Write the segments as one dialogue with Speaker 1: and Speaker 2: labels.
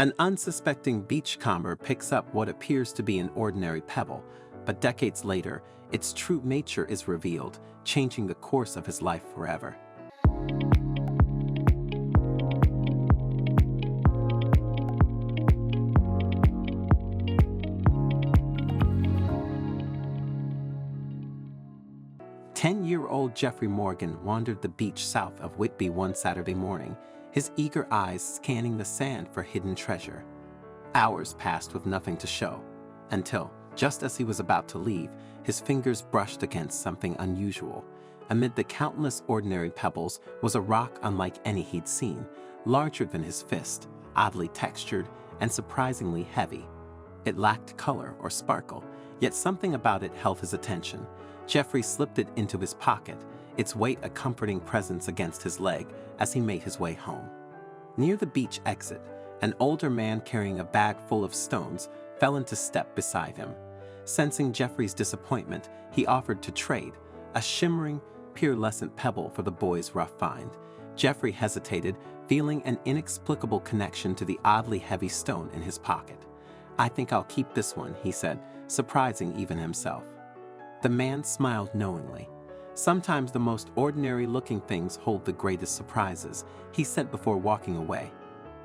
Speaker 1: An unsuspecting beachcomber picks up what appears to be an ordinary pebble, but decades later, its true nature is revealed, changing the course of his life forever. Ten-year-old Jeffrey Morgan wandered the beach south of Whitby one Saturday morning, his eager eyes scanning the sand for hidden treasure. Hours passed with nothing to show, until, just as he was about to leave, his fingers brushed against something unusual. Amid the countless ordinary pebbles was a rock unlike any he'd seen, larger than his fist, oddly textured, and surprisingly heavy. It lacked color or sparkle, yet something about it held his attention. Jeffrey slipped it into his pocket, its weight a comforting presence against his leg as he made his way home. Near the beach exit, an older man carrying a bag full of stones fell into step beside him. Sensing Jeffrey's disappointment, he offered to trade, a shimmering, pearlescent pebble for the boy's rough find. Jeffrey hesitated, feeling an inexplicable connection to the oddly heavy stone in his pocket. "I think I'll keep this one," he said, surprising even himself. The man smiled knowingly. "Sometimes the most ordinary-looking things hold the greatest surprises," he said before walking away.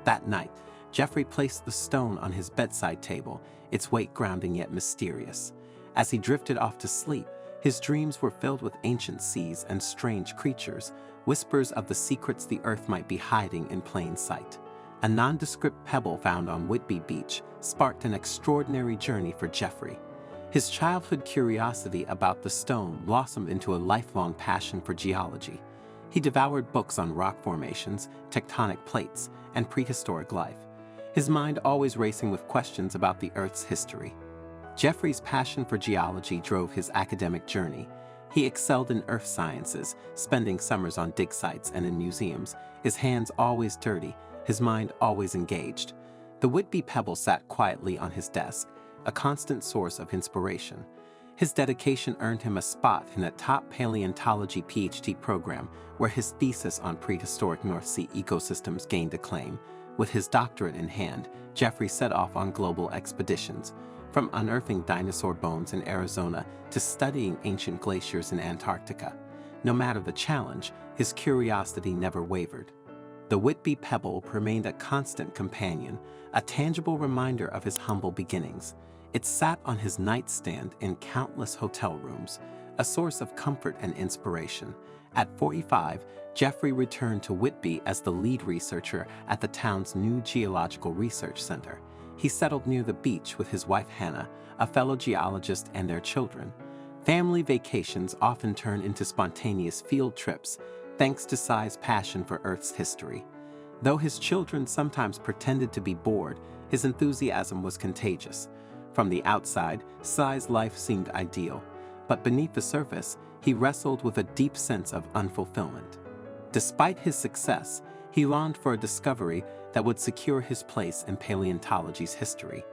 Speaker 1: That night, Jeffrey placed the stone on his bedside table, its weight grounding yet mysterious. As he drifted off to sleep, his dreams were filled with ancient seas and strange creatures, whispers of the secrets the earth might be hiding in plain sight. A nondescript pebble found on Whitby Beach sparked an extraordinary journey for Jeffrey. His childhood curiosity about the stone blossomed into a lifelong passion for geology. He devoured books on rock formations, tectonic plates, and prehistoric life, his mind always racing with questions about the Earth's history. Jeffrey's passion for geology drove his academic journey. He excelled in earth sciences, spending summers on dig sites and in museums, his hands always dirty, his mind always engaged. The Whitby Pebble sat quietly on his desk, a constant source of inspiration. His dedication earned him a spot in a top paleontology PhD program where his thesis on prehistoric North Sea ecosystems gained acclaim. With his doctorate in hand, Jeffrey set off on global expeditions, from unearthing dinosaur bones in Arizona to studying ancient glaciers in Antarctica. No matter the challenge, his curiosity never wavered. The Whitby Pebble remained a constant companion, a tangible reminder of his humble beginnings. It sat on his nightstand in countless hotel rooms, a source of comfort and inspiration. At 45, Jeffrey returned to Whitby as the lead researcher at the town's new geological research center. He settled near the beach with his wife Hannah, a fellow geologist, and their children. Family vacations often turn into spontaneous field trips, thanks to Sai's passion for Earth's history. Though his children sometimes pretended to be bored, his enthusiasm was contagious. From the outside, Sai's life seemed ideal, but beneath the surface, he wrestled with a deep sense of unfulfillment. Despite his success, he longed for a discovery that would secure his place in paleontology's history.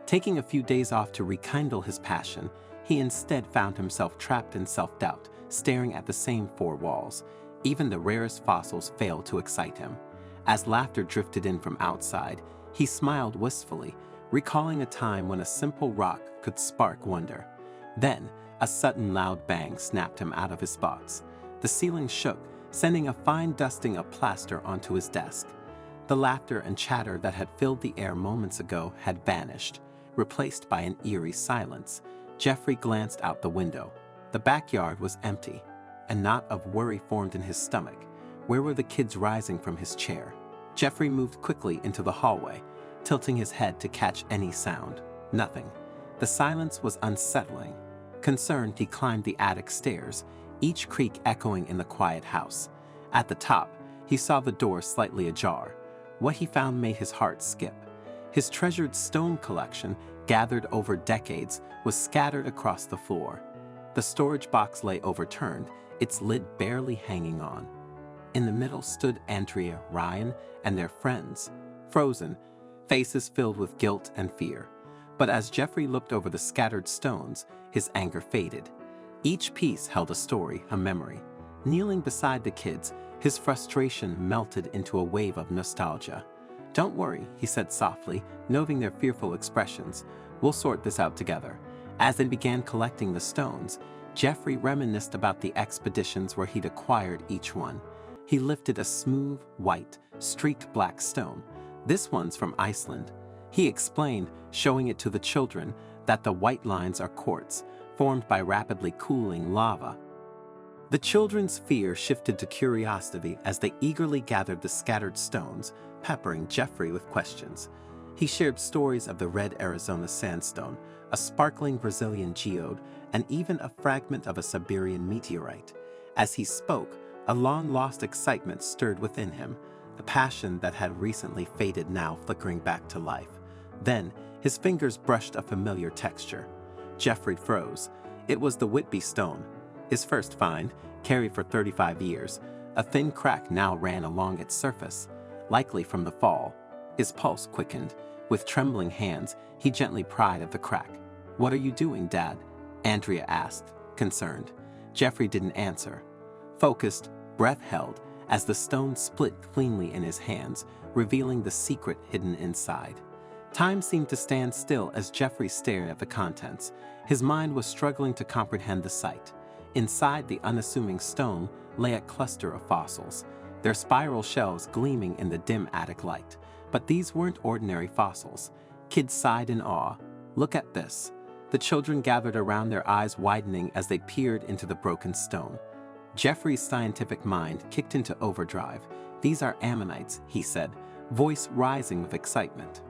Speaker 1: Taking a few days off to rekindle his passion, he instead found himself trapped in self-doubt, staring at the same four walls. Even the rarest fossils failed to excite him. As laughter drifted in from outside, he smiled wistfully, recalling a time when a simple rock could spark wonder. Then, a sudden loud bang snapped him out of his thoughts. The ceiling shook, sending a fine dusting of plaster onto his desk. The laughter and chatter that had filled the air moments ago had vanished, replaced by an eerie silence. Jeffrey glanced out the window. The backyard was empty. A knot of worry formed in his stomach. Where were the kids rising from his chair? Jeffrey moved quickly into the hallway, tilting his head to catch any sound. Nothing. The silence was unsettling. Concerned, he climbed the attic stairs, each creak echoing in the quiet house. At the top, he saw the door slightly ajar. What he found made his heart skip. His treasured stone collection, gathered over decades, was scattered across the floor. The storage box lay overturned, its lid barely hanging on. In the middle stood Andrea, Ryan, and their friends, frozen, faces filled with guilt and fear. But as Jeffrey looked over the scattered stones, his anger faded. Each piece held a story, a memory. Kneeling beside the kids, his frustration melted into a wave of nostalgia. "Don't worry," he said softly, noting their fearful expressions. "We'll sort this out together." As they began collecting the stones, Jeffrey reminisced about the expeditions where he'd acquired each one. He lifted a smooth, white, streaked black stone. "This one's from Iceland." He explained, showing it to the children, that the white lines are quartz, formed by rapidly cooling lava. The children's fear shifted to curiosity as they eagerly gathered the scattered stones, peppering Jeffrey with questions. He shared stories of the red Arizona sandstone, a sparkling Brazilian geode, and even a fragment of a Siberian meteorite. As he spoke, a long-lost excitement stirred within him, the passion that had recently faded now flickering back to life. Then, his fingers brushed a familiar texture. Jeffrey froze. It was the Whitby stone, his first find, carried for 35 years. A thin crack now ran along its surface, likely from the fall. His pulse quickened. With trembling hands, he gently pried at the crack. "What are you doing, Dad?" Andrea asked, concerned. Jeffrey didn't answer. Focused, breath held, as the stone split cleanly in his hands, revealing the secret hidden inside. Time seemed to stand still as Jeffrey stared at the contents. His mind was struggling to comprehend the sight. Inside the unassuming stone lay a cluster of fossils, their spiral shells gleaming in the dim attic light. But these weren't ordinary fossils. Kids sighed in awe. "Look at this." The children gathered around, their eyes widening as they peered into the broken stone. Jeffrey's scientific mind kicked into overdrive. "These are ammonites," he said, voice rising with excitement.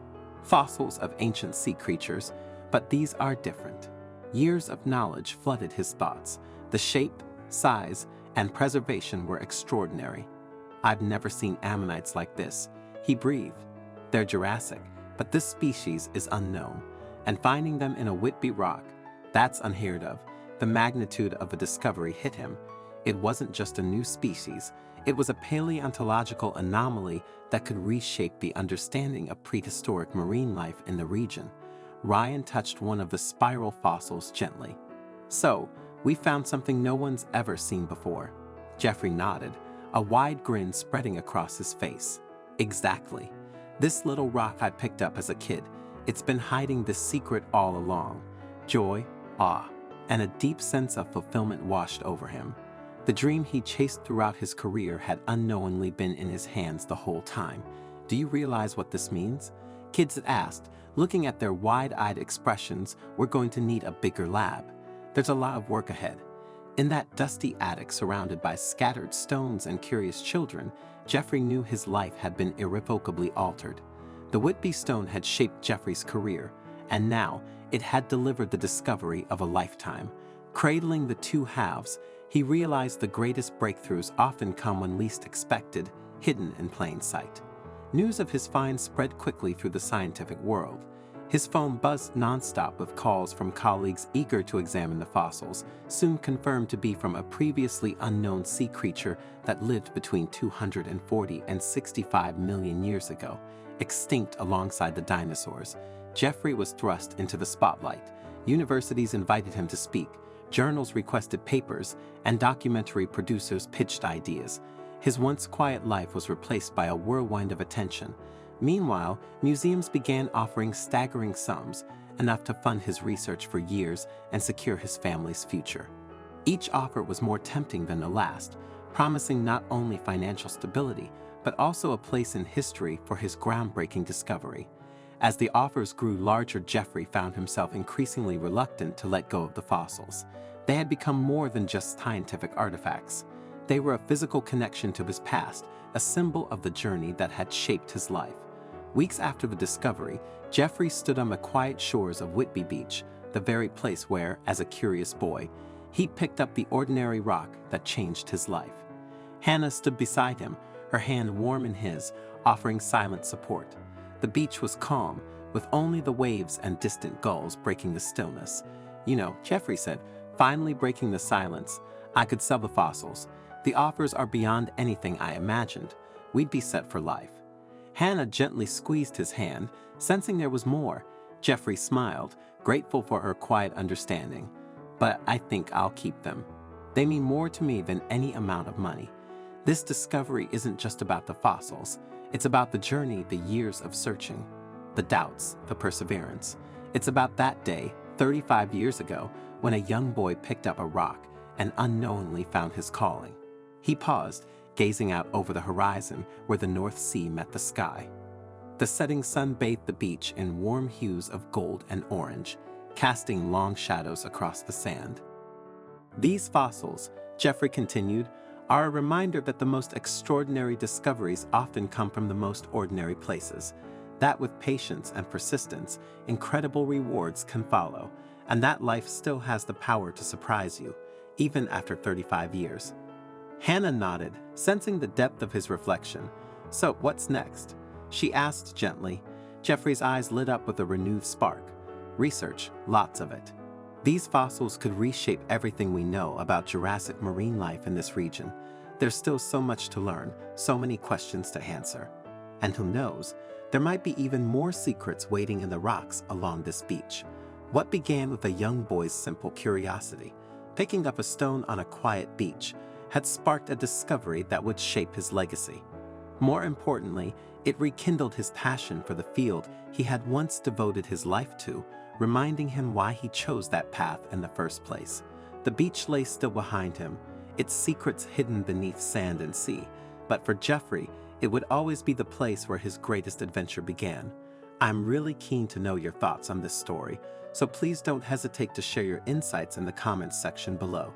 Speaker 1: "Fossils of ancient sea creatures, but these are different." Years of knowledge flooded his thoughts. The shape, size, and preservation were extraordinary. "I've never seen ammonites like this," he breathed. "They're Jurassic, but this species is unknown. And finding them in a Whitby rock, that's unheard of." The magnitude of the discovery hit him. It wasn't just a new species, it was a paleontological anomaly that could reshape the understanding of prehistoric marine life in the region. Ryan touched one of the spiral fossils gently. "So, we found something no one's ever seen before." Jeffrey nodded, a wide grin spreading across his face. "Exactly. This little rock I picked up as a kid, it's been hiding this secret all along." Joy, awe, and a deep sense of fulfillment washed over him. The dream he chased throughout his career had unknowingly been in his hands the whole time. "Do you realize what this means?" Kids had asked, looking at their wide-eyed expressions. "We're going to need a bigger lab. There's a lot of work ahead." In that dusty attic surrounded by scattered stones and curious children, Jeffrey knew his life had been irrevocably altered. The Whitby stone had shaped Jeffrey's career, and now it had delivered the discovery of a lifetime. Cradling the two halves, he realized the greatest breakthroughs often come when least expected, hidden in plain sight. News of his find spread quickly through the scientific world. His phone buzzed nonstop with calls from colleagues eager to examine the fossils, soon confirmed to be from a previously unknown sea creature that lived between 240 and 65 million years ago, extinct alongside the dinosaurs. Jeffrey was thrust into the spotlight. Universities invited him to speak, journals requested papers, and documentary producers pitched ideas. His once quiet life was replaced by a whirlwind of attention. Meanwhile, museums began offering staggering sums, enough to fund his research for years and secure his family's future. Each offer was more tempting than the last, promising not only financial stability, but also a place in history for his groundbreaking discovery. As the offers grew larger, Jeffrey found himself increasingly reluctant to let go of the fossils. They had become more than just scientific artifacts. They were a physical connection to his past, a symbol of the journey that had shaped his life. Weeks after the discovery, Jeffrey stood on the quiet shores of Whitby Beach, the very place where, as a curious boy, he picked up the ordinary rock that changed his life. Hannah stood beside him, her hand warm in his, offering silent support. The beach was calm, with only the waves and distant gulls breaking the stillness. "You know," Jeffrey said, finally breaking the silence, "I could sell the fossils. The offers are beyond anything I imagined. We'd be set for life." Hannah gently squeezed his hand, sensing there was more. Jeffrey smiled, grateful for her quiet understanding. "But I think I'll keep them. They mean more to me than any amount of money. This discovery isn't just about the fossils. It's about the journey, the years of searching, the doubts, the perseverance. It's about that day, 35 years ago, when a young boy picked up a rock and unknowingly found his calling. He paused, gazing out over the horizon where the North Sea met the sky. The setting sun bathed the beach in warm hues of gold and orange, casting long shadows across the sand. These fossils, Jeffrey continued, are a reminder that the most extraordinary discoveries often come from the most ordinary places, that with patience and persistence, incredible rewards can follow, and that life still has the power to surprise you, even after 35 years. Hannah nodded, sensing the depth of his reflection. "So, what's next?" she asked gently. Jeffrey's eyes lit up with a renewed spark. "Research, lots of it. These fossils could reshape everything we know about Jurassic marine life in this region. There's still so much to learn, so many questions to answer. And who knows, there might be even more secrets waiting in the rocks along this beach." What began with a young boy's simple curiosity, picking up a stone on a quiet beach, had sparked a discovery that would shape his legacy. More importantly, it rekindled his passion for the field he had once devoted his life to, reminding him why he chose that path in the first place. The beach lay still behind him, its secrets hidden beneath sand and sea, but for Jeffrey, it would always be the place where his greatest adventure began. I'm really keen to know your thoughts on this story, so please don't hesitate to share your insights in the comments section below.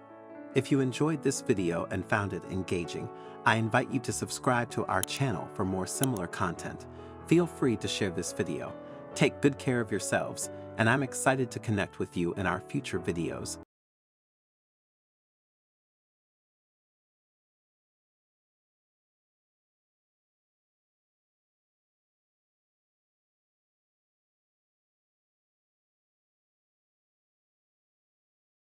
Speaker 1: If you enjoyed this video and found it engaging, I invite you to subscribe to our channel for more similar content. Feel free to share this video. Take good care of yourselves, and I'm excited to connect with you in our future videos.